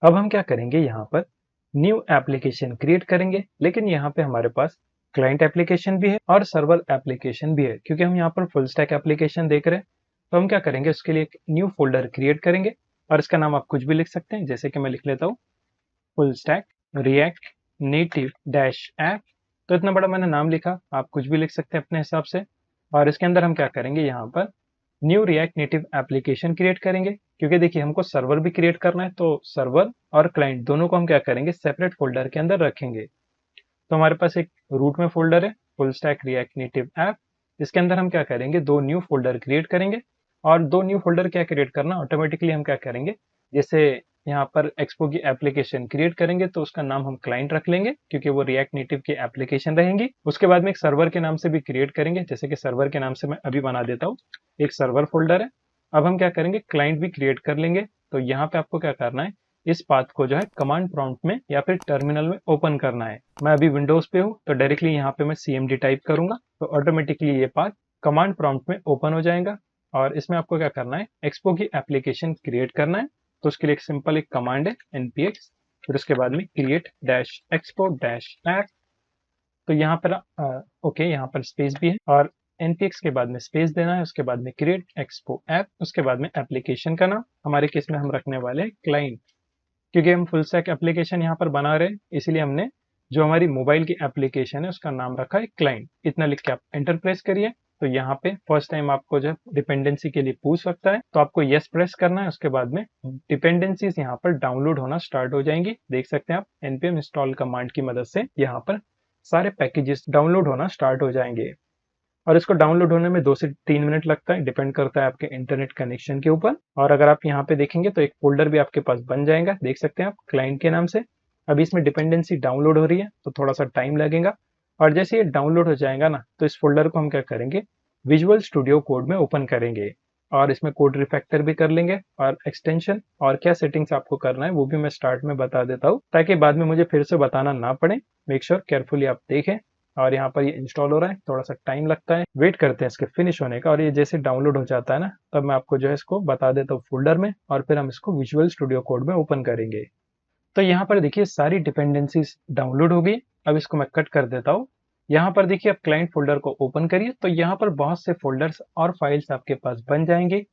अब हम क्या करेंगे, यहाँ पर न्यू एप्लीकेशन क्रिएट करेंगे, लेकिन यहाँ पे हमारे पास क्लाइंट एप्लीकेशन भी है और सर्वर एप्लीकेशन भी है, क्योंकि हम यहाँ पर फुल स्टैक एप्लीकेशन देख रहे हैं। तो हम क्या करेंगे, उसके लिए एक न्यू फोल्डर क्रिएट करेंगे और इसका नाम आप कुछ भी लिख सकते हैं, जैसे कि मैं लिख लेता हूँ full stack react native dash app. तो इतना बड़ा मैंने नाम लिखा, आप कुछ भी लिख सकते हैं अपने हिसाब से। और इसके अंदर हम क्या करेंगे, यहाँ पर new react native application create करेंगे, क्योंकि देखिए हमको सर्वर भी क्रिएट करना है, तो सर्वर और क्लाइंट दोनों को हम क्या करेंगे, सेपरेट फोल्डर के अंदर रखेंगे। तो हमारे पास एक रूट में फोल्डर है full stack react native app. इसके अंदर हम क्या करेंगे, दो न्यू फोल्डर क्रिएट करेंगे। और दो न्यू फोल्डर क्या क्रिएट करना, ऑटोमेटिकली हम क्या करेंगे, जैसे यहाँ पर एक्सपो की एप्लीकेशन क्रिएट करेंगे तो उसका नाम हम क्लाइंट रख लेंगे, क्योंकि वो रिएक्ट नेटिव की एप्लीकेशन रहेंगी। उसके बाद में एक सर्वर के नाम से भी क्रिएट करेंगे, जैसे कि सर्वर के नाम से मैं अभी बना देता हूँ, एक सर्वर फोल्डर है। अब हम क्या करेंगे, क्लाइंट भी क्रिएट कर लेंगे। तो यहाँ पे आपको क्या करना है, इस पाथ को जो है कमांड प्रॉम्प्ट में या फिर टर्मिनल में ओपन करना है। मैं अभी विंडोज पे हूँ, तो डायरेक्टली यहाँ पे मैं cmd टाइप करूंगा, तो ऑटोमेटिकली ये पाथ कमांड प्रॉम्प्ट में ओपन हो जाएगा। और इसमें आपको क्या करना है, एक्सपो की एप्लीकेशन क्रिएट करना है। तो उसके लिए एक सिंपल एक कमांड है npx, फिर उसके बाद में create dash expo dash app. तो यहाँ पर ओके, यहाँ पर स्पेस भी है और npx के बाद में स्पेस देना है, उसके बाद में क्रिएट एक्सपो ऐप, उसके बाद में एप्लीकेशन का नाम हमारे केस में हम रखने वाले हैं क्लाइंट, क्योंकि हम फुल स्टैक एप्लीकेशन यहाँ पर बना रहे हैं, इसीलिए हमने जो हमारी मोबाइल की एप्लीकेशन है उसका नाम रखा है क्लाइंट। इतना लिख के आप एंटर प्रेस करिए। तो यहाँ पे फर्स्ट टाइम आपको जब डिपेंडेंसी के लिए पूछ सकता है, तो आपको यस प्रेस करना है। उसके बाद में डिपेंडेंसीज यहाँ पर डाउनलोड होना स्टार्ट हो जाएंगी। देख सकते हैं आप npm इंस्टॉल कमांड की मदद से यहाँ पर सारे पैकेजेस डाउनलोड होना स्टार्ट हो जाएंगे। और इसको डाउनलोड होने में 2 से 3 मिनट लगता है, डिपेंड करता है आपके इंटरनेट कनेक्शन के ऊपर। और अगर आप यहाँ पे देखेंगे तो एक फोल्डर भी आपके पास बन जाएगा, देख सकते हैं आप क्लाइंट के नाम से। अभी इसमें डिपेंडेंसी डाउनलोड हो रही है, तो थोड़ा सा टाइम लगेगा। और जैसे ये डाउनलोड हो जाएगा ना, तो इस फोल्डर को हम क्या करेंगे, विजुअल स्टूडियो कोड में ओपन करेंगे और इसमें कोड रिफैक्टर भी कर लेंगे और एक्सटेंशन और क्या सेटिंग्स आपको करना है वो भी मैं स्टार्ट में बता देता हूँ, ताकि बाद में मुझे फिर से बताना ना पड़े। मेक श्योर केयरफुली आप देखें। और यहाँ पर ये इंस्टॉल हो रहा है, थोड़ा सा टाइम लगता है, वेट करते हैं इसके फिनिश होने का। और ये जैसे डाउनलोड हो जाता है ना, तब मैं आपको जो है इसको बता देता हूँ फोल्डर में, और फिर हम इसको विजुअल स्टूडियो कोड में ओपन करेंगे। तो यहाँ पर देखिए सारी डिपेंडेंसीज डाउनलोड हो गई। अब इसको मैं कट कर देता हूँ। यहाँ पर देखिए आप क्लाइंट फोल्डर को ओपन करिए, तो यहाँ पर बहुत से फोल्डर्स और फाइल्स आपके पास बन जाएंगे।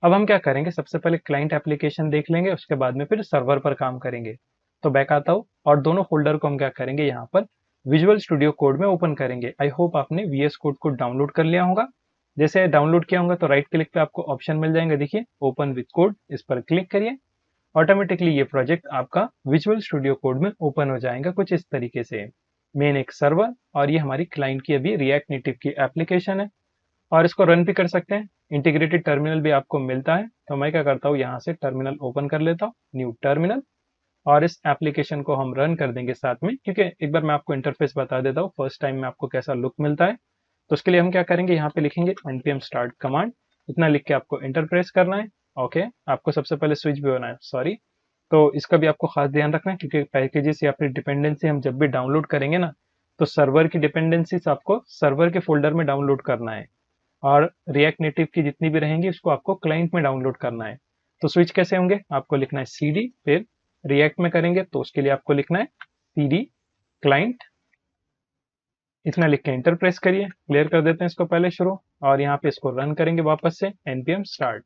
अब हम क्या करेंगे, सबसे पहले क्लाइंट एप्लीकेशन देख लेंगे, उसके बाद में फिर सर्वर पर काम करेंगे। तो बैक आता हूँ और दोनों फोल्डर को हम क्या करेंगे, यहाँ पर विजुअल स्टूडियो कोड में ओपन करेंगे। आई होप आपने VS कोड को डाउनलोड कर लिया होगा। जैसे डाउनलोड किया होगा तो राइट क्लिक पे आपको ऑप्शन मिल जाएंगे, देखिए ओपन विथ कोड, इस पर क्लिक करिए। ऑटोमेटिकली ये प्रोजेक्ट आपका विजुअल स्टूडियो कोड में ओपन हो जाएगा कुछ इस तरीके से। मेन एक सर्वर और ये हमारी क्लाइंट की अभी रिएक्ट नेटिव की एप्लीकेशन है। और इसको रन भी कर सकते हैं, इंटीग्रेटेड टर्मिनल भी आपको मिलता है। तो मैं क्या करता हूँ, यहाँ से टर्मिनल ओपन कर लेता हूँ, न्यू टर्मिनल, और इस एप्लीकेशन को हम रन कर देंगे साथ में, क्योंकि एक बार मैं आपको इंटरफेस बता देता हूँ फर्स्ट टाइम में आपको कैसा लुक मिलता है। तो उसके लिए हम क्या करेंगे, यहाँ पे लिखेंगे npm start कमांड, इतना लिख के आपको इंटर प्रेस करना है। ओके, आपको सबसे पहले स्विच भी होना है, सॉरी। तो इसका भी आपको खास ध्यान रखना है, क्योंकि पैकेजेस या फिर डिपेंडेंसी हम जब भी डाउनलोड करेंगे ना, तो सर्वर की डिपेंडेंसीज आपको सर्वर के फोल्डर में डाउनलोड करना है, और रिएक्ट नेटिव की जितनी भी रहेंगी उसको आपको क्लाइंट में डाउनलोड करना है। तो स्विच कैसे होंगे, आपको लिखना है cd, फिर रिएक्ट में करेंगे तो उसके लिए आपको लिखना है cd क्लाइंट, इतना लिख के इंटर प्रेस करिए। क्लियर कर देते हैं इसको पहले शुरू, और यहाँ पे इसको रन करेंगे वापस से npm start।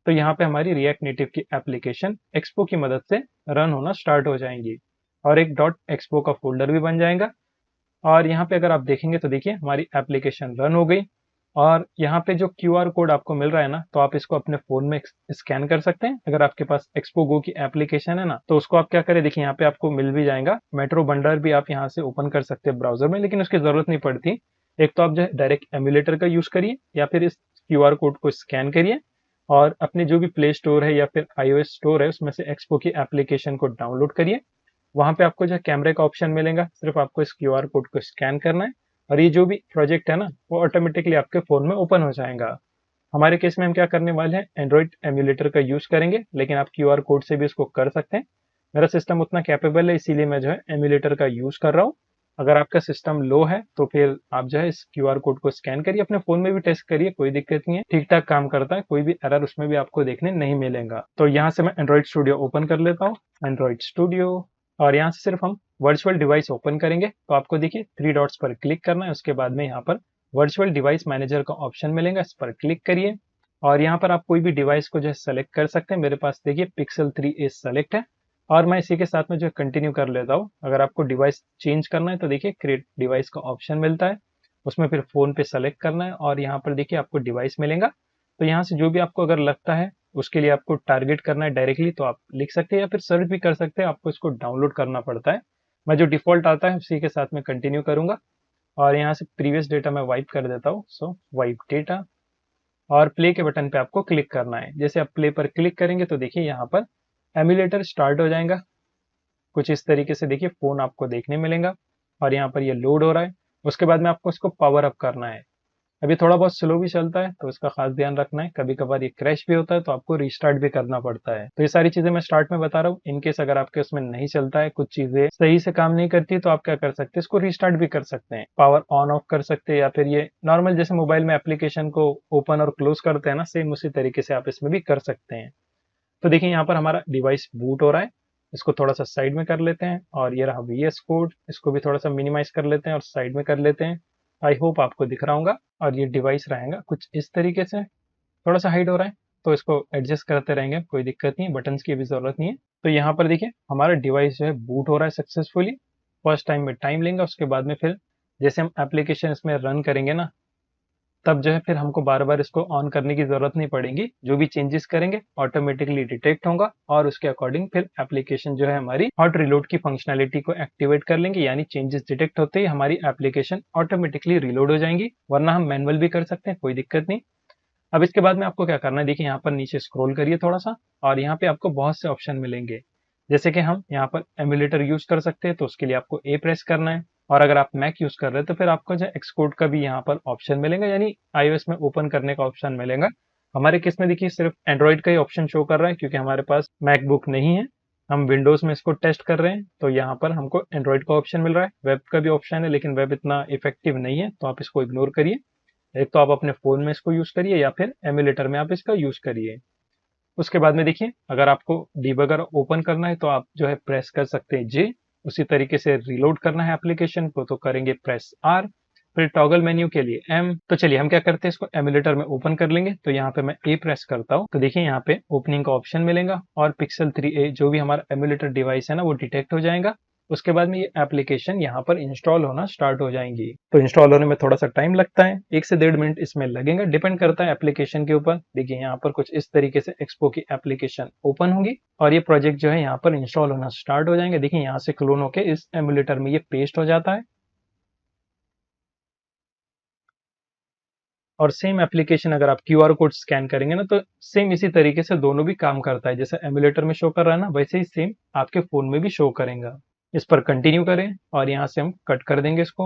तो यहाँ पे हमारी रिएक्ट नेटिव की एप्लीकेशन एक्सपो की मदद से रन होना स्टार्ट हो जाएंगी, और एक डॉट एक्सपो का फोल्डर भी बन जाएगा। और यहाँ पे अगर आप देखेंगे तो देखिए हमारी एप्लीकेशन रन हो गई। और यहाँ पे जो QR कोड आपको मिल रहा है ना, तो आप इसको अपने फोन में स्कैन कर सकते हैं। अगर आपके पास एक्सपो गो की एप्लीकेशन है ना, तो उसको आप क्या करें, देखिए यहाँ पे आपको मिल भी जाएगा। मेट्रो बंडर भी आप यहाँ से ओपन कर सकते हैं ब्राउजर में, लेकिन उसकी जरूरत नहीं पड़ती। एक तो आप जो है डायरेक्ट एमुलेटर का यूज करिए, या फिर इस QR कोड को स्कैन करिए और अपने जो भी प्ले स्टोर है या फिर iOS स्टोर है उसमें से एक्सपो की एप्लीकेशन को डाउनलोड करिए। वहां पे आपको जो कैमरे का ऑप्शन मिलेगा, सिर्फ आपको इस QR कोड को स्कैन करना है, और ये जो भी प्रोजेक्ट है ना, वो ऑटोमेटिकली आपके फोन में ओपन हो जाएगा। हमारे केस में हम क्या करने वाले हैं, एंड्रॉइड एमुलेटर का यूज करेंगे, लेकिन आप QR कोड से भी इसको कर सकते हैं। मेरा सिस्टम उतना कैपेबल है, इसीलिए मैं जो है एमुलेटर का यूज कर रहा हूँ। अगर आपका सिस्टम लो है तो फिर आप जो है इस क्यूआर कोड को स्कैन करिए, अपने फोन में भी टेस्ट करिए, कोई दिक्कत नहीं है, ठीक ठाक काम करता है, कोई भी एरर उसमें भी आपको देखने नहीं मिलेगा। तो यहाँ से मैं एंड्रॉइड स्टूडियो ओपन कर लेता हूँ, एंड्रॉइड स्टूडियो, और यहाँ से सिर्फ हम वर्चुअल डिवाइस ओपन करेंगे। तो आपको देखिए 3 डॉट्स पर क्लिक करना है, उसके बाद में यहाँ पर वर्चुअल डिवाइस मैनेजर का ऑप्शन मिलेगा, इस पर क्लिक करिए और यहाँ पर आप कोई भी डिवाइस को जो है सेलेक्ट कर सकते हैं। मेरे पास देखिए पिक्सल 3a सेलेक्ट है और मैं इसी के साथ में जो कंटिन्यू कर लेता हूँ। अगर आपको डिवाइस चेंज करना है तो देखिए क्रिएट डिवाइस का ऑप्शन मिलता है, उसमें फिर फोन पे सेलेक्ट करना है और यहाँ पर देखिए आपको डिवाइस मिलेगा। तो यहाँ से जो भी आपको अगर लगता है उसके लिए आपको टारगेट करना है डायरेक्टली, तो आप लिख सकते हैं या फिर सर्च भी कर सकते हैं, आपको इसको डाउनलोड करना पड़ता है। मैं जो डिफॉल्ट आता है उसी के साथ में कंटिन्यू करूंगा और यहाँ से प्रीवियस डेटा मैं वाइप कर देता हूँ। सो वाइप डेटा और प्ले के बटन पे आपको क्लिक करना है। जैसे आप प्ले पर क्लिक करेंगे तो देखिए यहाँ पर एमुलेटर स्टार्ट हो जाएगा। कुछ इस तरीके से देखिए फोन आपको देखने मिलेगा और यहाँ पर ये लोड हो रहा है। उसके बाद में आपको इसको पावर अप करना है। अभी थोड़ा बहुत स्लो भी चलता है तो इसका खास ध्यान रखना है, कभी कभार ये क्रैश भी होता है तो आपको रिस्टार्ट भी करना पड़ता है। तो ये सारी चीजें मैं स्टार्ट में बता रहा हूँ। इनकेस अगर आपके उसमें नहीं चलता है, कुछ चीजें सही से काम नहीं करती, तो आप क्या कर सकते हैं, इसको रिस्टार्ट भी कर सकते हैं, पावर ऑन ऑफ कर सकते हैं, या फिर ये नॉर्मल जैसे मोबाइल में एप्लीकेशन को ओपन और क्लोज करते हैं ना, सेम उसी तरीके से आप इसमें भी कर सकते हैं। तो देखिए यहाँ पर हमारा डिवाइस बूट हो रहा है, इसको थोड़ा सा साइड में कर लेते हैं और ये रहा VS कोड, इसको भी थोड़ा सा मिनिमाइज कर लेते हैं और साइड में कर लेते हैं। आई होप आपको दिख रहा होगा। और ये डिवाइस रहेगा कुछ इस तरीके से, थोड़ा सा हाइड हो रहा है तो इसको एडजस्ट करते रहेंगे, कोई दिक्कत नहीं, बटन्स की भी जरूरत नहीं है। तो यहाँ पर देखिए हमारा डिवाइस जो है बूट हो रहा है सक्सेसफुली। फर्स्ट टाइम में टाइम लेंगे, उसके बाद में फिर जैसे हम एप्लीकेशन इसमें रन करेंगे ना, तब जो है फिर हमको बार बार इसको ऑन करने की जरूरत नहीं पड़ेगी। जो भी चेंजेस करेंगे ऑटोमेटिकली डिटेक्ट होगा और उसके अकॉर्डिंग फिर एप्लीकेशन जो है हमारी हॉट रिलोड की फंक्शनैलिटी को एक्टिवेट कर लेंगे, यानी चेंजेस डिटेक्ट होते ही हमारी एप्लीकेशन ऑटोमेटिकली रिलोड हो जाएंगी। वरना हम मैनुअल भी कर सकते हैं, कोई दिक्कत नहीं। अब इसके बाद में आपको क्या करना है, देखिए यहाँ पर नीचे स्क्रॉल करिए थोड़ा सा और यहाँ पे आपको बहुत से ऑप्शन मिलेंगे। जैसे कि हम यहाँ पर एमुलेटर यूज कर सकते हैं, तो उसके लिए आपको ए प्रेस करना है। और अगर आप मैक यूज कर रहे हैं तो फिर आपको जो एक्सकोड का भी यहाँ पर ऑप्शन मिलेगा, यानी iOS में ओपन करने का ऑप्शन मिलेगा। हमारे केस में देखिए सिर्फ एंड्रॉइड का ही ऑप्शन शो कर रहा है, क्योंकि हमारे पास मैकबुक नहीं है, हम विंडोज में इसको टेस्ट कर रहे हैं। तो यहाँ पर हमको एंड्रॉइड का ऑप्शन मिल रहा है, वेब का भी ऑप्शन है, लेकिन वेब इतना इफेक्टिव नहीं है, तो आप इसको इग्नोर करिए। एक तो आप अपने फोन में इसको यूज करिए या फिर एमुलेटर में आप इसका यूज करिए। उसके बाद में देखिए अगर आपको डिबगर ओपन करना है तो आप जो है प्रेस कर सकते हैं जे। उसी तरीके से रिलोड करना है एप्लीकेशन को तो करेंगे प्रेस आर। फिर टॉगल मेन्यू के लिए एम। तो चलिए हम क्या करते हैं, इसको एमुलेटर में ओपन कर लेंगे। तो यहाँ पे मैं ए प्रेस करता हूँ तो देखिए यहाँ पे ओपनिंग का ऑप्शन मिलेगा और पिक्सल 3a जो भी हमारा एमुलेटर डिवाइस है ना वो डिटेक्ट हो जाएगा। उसके बाद में ये एप्लीकेशन यहाँ पर इंस्टॉल होना स्टार्ट हो जाएंगी। तो इंस्टॉल होने में थोड़ा सा टाइम लगता है, 1 से 1.5 मिनट इसमें लगेगा, डिपेंड करता है एप्लीकेशन के ऊपर। देखिए यहाँ पर कुछ इस तरीके से एक्सपो की एप्लीकेशन ओपन होगी और ये प्रोजेक्ट जो है यहाँ पर इंस्टॉल होना स्टार्ट हो जाएंगे। देखिए यहाँ से क्लोन होके इस एमुलेटर में ये पेस्ट हो जाता है और सेम एप्लीकेशन अगर आप QR कोड स्कैन करेंगे ना तो सेम इसी तरीके से दोनों भी काम करता है। जैसे एमुलेटर में शो कर रहा है ना, वैसे ही सेम आपके फोन में भी शो करेगा। इस पर कंटिन्यू करें और यहाँ से हम कट कर देंगे इसको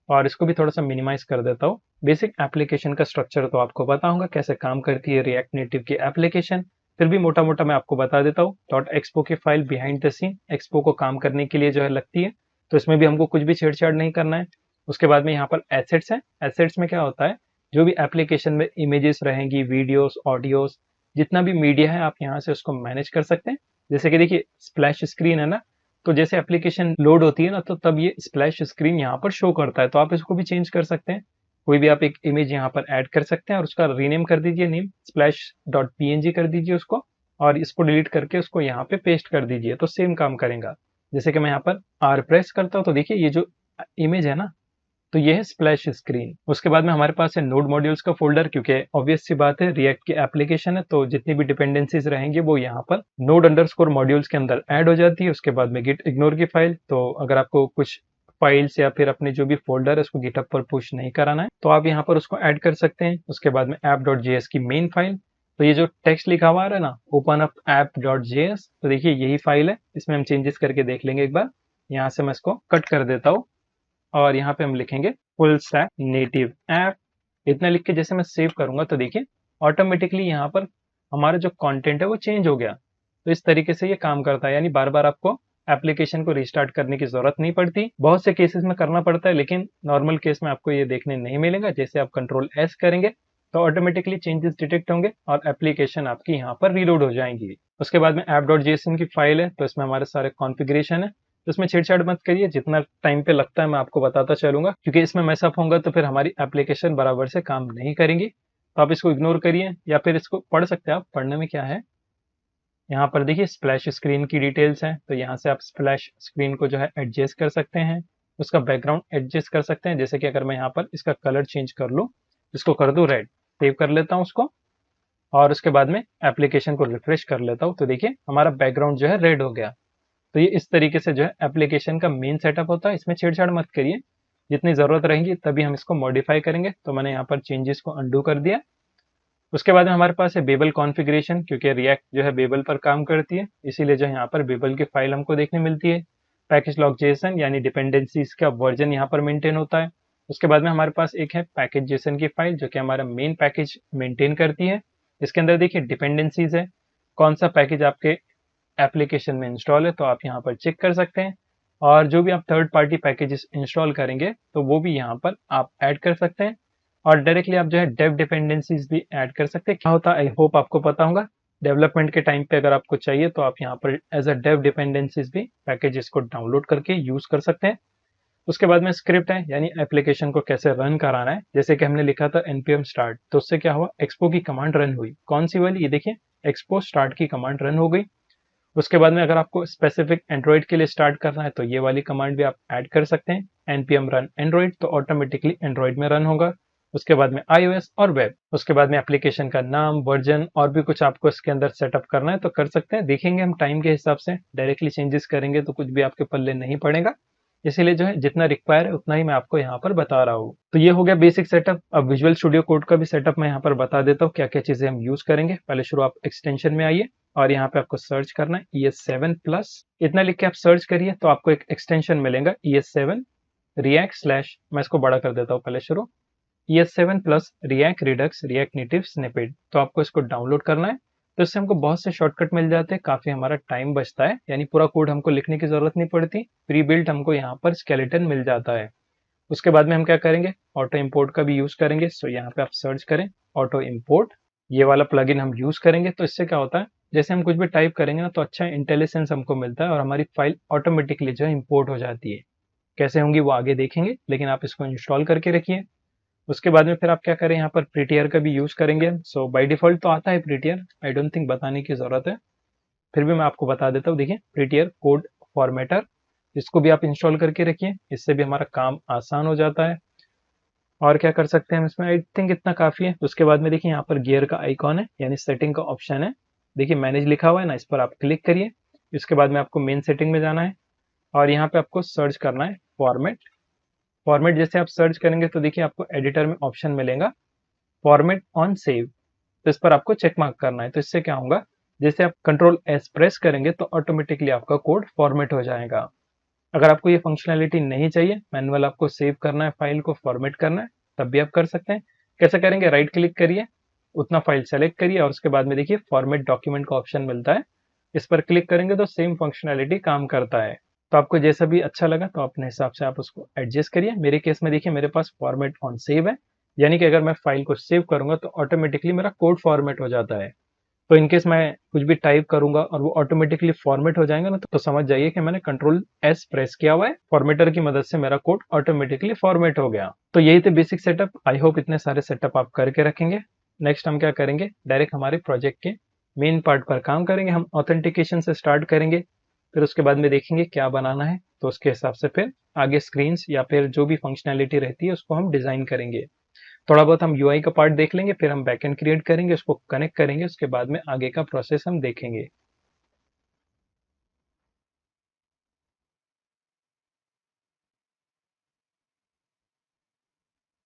और इसको भी थोड़ा सा मिनिमाइज कर देता हूँ। बेसिक एप्लीकेशन का स्ट्रक्चर तो आपको पता होगा कैसे काम करती है रिएक्ट नेटिव की एप्लीकेशन, फिर भी मोटा मोटा मैं आपको बता देता हूँ। डॉट एक्सपो की file behind the scene expo को काम करने के लिए जो है लगती है, तो इसमें भी हमको कुछ भी छेड़छाड़ नहीं करना है। उसके बाद में यहाँ पर एसेट्स है। एसेट्स में क्या होता है, जो भी एप्लीकेशन में इमेजेस रहेंगी, वीडियोस, ऑडियोस, जितना भी मीडिया है आप यहाँ से उसको मैनेज कर सकते हैं। जैसे कि देखिए स्प्लैश स्क्रीन है ना, तो जैसे एप्लीकेशन लोड होती है ना तो तब ये स्प्लैश स्क्रीन यहाँ पर शो करता है, तो आप इसको भी चेंज कर सकते हैं। कोई भी आप एक इमेज यहाँ पर ऐड कर सकते हैं और उसका रीनेम कर दीजिए, नेम स्प्लैश डॉट png कर दीजिए उसको और इसको डिलीट करके उसको यहाँ पे पेस्ट कर दीजिए, तो सेम काम करेगा। जैसे कि मैं यहाँ पर आर प्रेस करता हूँ तो देखिए ये जो इमेज है ना, तो ये है स्प्लैश स्क्रीन। उसके बाद में हमारे पास है नोड मॉड्यूल्स का फोल्डर, क्योंकि ऑब्वियस सी बात है रिएक्ट की एप्लीकेशन है तो जितनी भी डिपेंडेंसीज रहेंगी वो यहाँ पर नोड अंडरस्कोर मॉड्यूल्स के अंदर ऐड हो जाती है। उसके बाद में गिट इग्नोर की फाइल, तो अगर आपको कुछ फाइल्स या फिर अपने जो भी फोल्डर है उसको गिटहब पर पुश नहीं कराना है तो आप यहाँ पर उसको ऐड कर सकते हैं। उसके बाद में app.js की मेन फाइल, तो ये जो टेक्स्ट लिखा हुआ है ना ओपन अप app.js, तो देखिए यही फाइल है, इसमें हम चेंजेस करके देख लेंगे एक बार। यहाँ से मैं इसको कट कर देता हूँ और यहाँ पे हम लिखेंगे फुल स्टैक नेटिव ऐप। इतना लिख के जैसे मैं सेव करूंगा तो देखिए ऑटोमेटिकली यहाँ पर हमारा जो कंटेंट है वो चेंज हो गया। तो इस तरीके से ये काम करता है, यानी बार बार आपको एप्लीकेशन को रिस्टार्ट करने की जरूरत नहीं पड़ती। बहुत से केसेस में करना पड़ता है, लेकिन नॉर्मल केस में आपको ये देखने नहीं मिलेगा। जैसे आप कंट्रोल एस करेंगे तो ऑटोमेटिकली चेंजेस डिटेक्ट होंगे और एप्लीकेशन आपकी यहाँ पर रीलोड हो जाएंगी। उसके बाद में app.json की फाइल है, तो इसमें हमारे सारे कॉन्फ़िगरेशन है, तो इसमें छेड़छाड़ मत करिए। जितना टाइम पे लगता है मैं आपको बताता चलूंगा, क्योंकि इसमें मैसअप होगा तो फिर हमारी एप्लीकेशन बराबर से काम नहीं करेंगी। तो आप इसको इग्नोर करिए या फिर इसको पढ़ सकते हैं। आप पढ़ने में क्या है, यहाँ पर देखिए स्प्लैश स्क्रीन की डिटेल्स हैं, तो यहाँ से आप स्प्लैश स्क्रीन को जो है एडजस्ट कर सकते हैं, उसका बैकग्राउंड एडजस्ट कर सकते हैं। जैसे कि अगर मैं यहाँ पर इसका कलर चेंज कर लूँ, इसको कर दूँ रेड, सेव कर लेता हूँ उसको, और उसके बाद में एप्लीकेशन को रिफ्रेश कर लेता हूँ, तो देखिए हमारा बैकग्राउंड जो है रेड हो गया। तो ये इस तरीके से जो है एप्लीकेशन का मेन सेटअप होता है। इसमें छेड़छाड़ मत करिए, जितनी जरूरत रहेगी तभी हम इसको मॉडिफाई करेंगे। तो मैंने यहाँ पर चेंजेस को अंडू कर दिया। उसके बाद में हमारे पास है बेबल कॉन्फ़िगरेशन, क्योंकि रिएक्ट जो है बेबल पर काम करती है, इसीलिए जो यहाँ पर बेबल की फाइल हमको देखने मिलती है। पैकेज लॉग जेसन यानी डिपेंडेंसीज का वर्जन यहाँ पर मेंटेन होता है। उसके बाद में हमारे पास एक है पैकेज जेसन की फाइल, जो कि हमारा मेन पैकेज मेंटेन करती है। इसके अंदर देखिए डिपेंडेंसीज है, कौन सा पैकेज आपके एप्लीकेशन में इंस्टॉल है, तो आप यहाँ पर चेक कर सकते हैं। और जो भी आप थर्ड पार्टी पैकेजेस इंस्टॉल करेंगे तो वो भी यहाँ पर आप ऐड कर सकते हैं। और डायरेक्टली आप जो है डेव डिपेंडेंसीज भी ऐड कर सकते हैं। क्या होता है आई होप आपको पता होगा। डेवलपमेंट के टाइम पे अगर आपको चाहिए तो आप यहाँ पर एज अ डेव डिपेंडेंसीज भी पैकेजेस को डाउनलोड करके यूज कर सकते हैं। उसके बाद में स्क्रिप्ट है, यानी एप्लीकेशन को कैसे रन कराना है। जैसे कि हमने लिखा था npm start, तो उससे क्या हुआ, एक्सपो की कमांड रन हुई। कौन सी वाली, ये देखिए एक्सपो स्टार्ट की कमांड रन हो गई। उसके बाद में अगर आपको स्पेसिफिक एंड्रॉइड के लिए स्टार्ट करना है तो ये वाली कमांड भी आप ऐड कर सकते हैं, npm run android, तो ऑटोमेटिकली एंड्रॉइड में रन होगा। उसके बाद में iOS और वेब। उसके बाद में एप्लीकेशन का नाम, वर्जन और भी कुछ आपको इसके अंदर सेटअप करना है तो कर सकते हैं। देखेंगे हम टाइम के हिसाब से, डायरेक्टली चेंजेस करेंगे तो कुछ भी आपके पल्ले नहीं पड़ेगा। इसीलिए जो है जितना रिक्वायर है उतना ही मैं आपको यहाँ पर बता रहा हूँ। तो ये हो गया बेसिक सेटअप। अब विजुअल स्टूडियो कोड का भी सेटअप मैं यहाँ पर बता देता हूँ, क्या क्या चीजें हम यूज करेंगे। पहले शुरू आप एक्सटेंशन में आइए और यहाँ पे आपको सर्च करना है ES7 प्लस, इतना लिख के आप सर्च करिए तो आपको एक एक्सटेंशन मिलेगा ES7 रिएक्ट स्लैश, मैं इसको बड़ा कर देता हूँ पहले शुरू, ES7 plus react Redux react native snippet. तो आपको इसको डाउनलोड करना है। तो इससे हमको बहुत से शॉर्टकट मिल जाते हैं, काफी हमारा टाइम बचता है, यानी पूरा कोड हमको लिखने की जरूरत नहीं पड़ती। प्री बिल्ट हमको यहाँ पर स्केलेटन मिल जाता है। उसके बाद में हम क्या करेंगे, ऑटो इंपोर्ट का भी यूज करेंगे। सो यहाँ पे आप सर्च करें ऑटो इंपोर्ट, ये वाला प्लगइन हम यूज करेंगे। तो इससे क्या होता है, जैसे हम कुछ भी टाइप करेंगे ना तो अच्छा इंटेलिजेंस हमको मिलता है और हमारी फाइल ऑटोमेटिकली जो है इंपोर्ट हो जाती है। कैसे होंगी वो आगे देखेंगे, लेकिन आप इसको इंस्टॉल करके रखिए। उसके बाद में फिर आप क्या करें, यहाँ पर प्रीटियर का भी यूज करेंगे। सो बाय डिफॉल्ट तो आता है प्रीटियर, आई डोंट थिंक बताने की जरूरत है, फिर भी मैं आपको बता देता हूँ। देखिए प्रीटियर कोड फॉर्मेटर, इसको भी आप इंस्टॉल करके रखिए, इससे भी हमारा काम आसान हो जाता है। और क्या कर सकते हैं हम इसमें, आई थिंक इतना काफी है। उसके बाद में देखिए यहाँ पर गियर का आइकॉन है, यानी सेटिंग का ऑप्शन है। देखिए मैनेज लिखा हुआ है ना, इस पर आप क्लिक करिए। इसके बाद में आपको मेन सेटिंग में जाना है और यहाँ पे आपको सर्च करना है फॉर्मेट। फॉर्मेट जैसे आप सर्च करेंगे तो देखिए आपको एडिटर में ऑप्शन मिलेगा फॉर्मेट ऑन सेव, तो इस पर आपको चेक मार्क करना है। तो इससे क्या होगा, जैसे आप कंट्रोल एस प्रेस करेंगे तो ऑटोमेटिकली आपका कोड फॉर्मेट हो जाएगा। अगर आपको ये फंक्शनैलिटी नहीं चाहिए, मैनुअल आपको सेव करना है, फाइल को फॉर्मेट करना है, तब भी आप कर सकते हैं। कैसे करेंगे, राइट क्लिक करिए, उतना फाइल सेलेक्ट करिए और उसके बाद में देखिए फॉर्मेट डॉक्यूमेंट का ऑप्शन मिलता है, इस पर क्लिक करेंगे तो सेम फंक्शनैलिटी काम करता है। तो आपको जैसा भी अच्छा लगा तो अपने हिसाब से आप उसको एडजस्ट करिए। मेरे केस में देखिए मेरे पास फॉर्मेट ऑन सेव है, यानी कि अगर मैं फाइल को सेव करूंगा तो ऑटोमेटिकली मेरा कोड फॉर्मेट हो जाता है। तो इनकेस मैं कुछ भी टाइप करूंगा और वो ऑटोमेटिकली फॉर्मेट हो जाएंगे ना, तो समझ जाइए कि मैंने कंट्रोल एस प्रेस किया हुआ है, फॉर्मेटर की मदद से मेरा कोड ऑटोमेटिकली फॉर्मेट हो गया। तो यही थे बेसिक सेटअप। आई होप इतने सारे सेटअप आप करके रखेंगे। नेक्स्ट हम क्या करेंगे, डायरेक्ट हमारे प्रोजेक्ट के मेन पार्ट पर काम करेंगे। हम ऑथेंटिकेशन से स्टार्ट करेंगे, फिर उसके बाद में देखेंगे क्या बनाना है, तो उसके हिसाब से फिर आगे स्क्रीन्स या फिर जो भी फंक्शनैलिटी रहती है उसको हम डिजाइन करेंगे। थोड़ा बहुत हम यूआई का पार्ट देख लेंगे, फिर हम बैकएंड क्रिएट करेंगे, उसको कनेक्ट करेंगे, उसके बाद में आगे का प्रोसेस हम देखेंगे।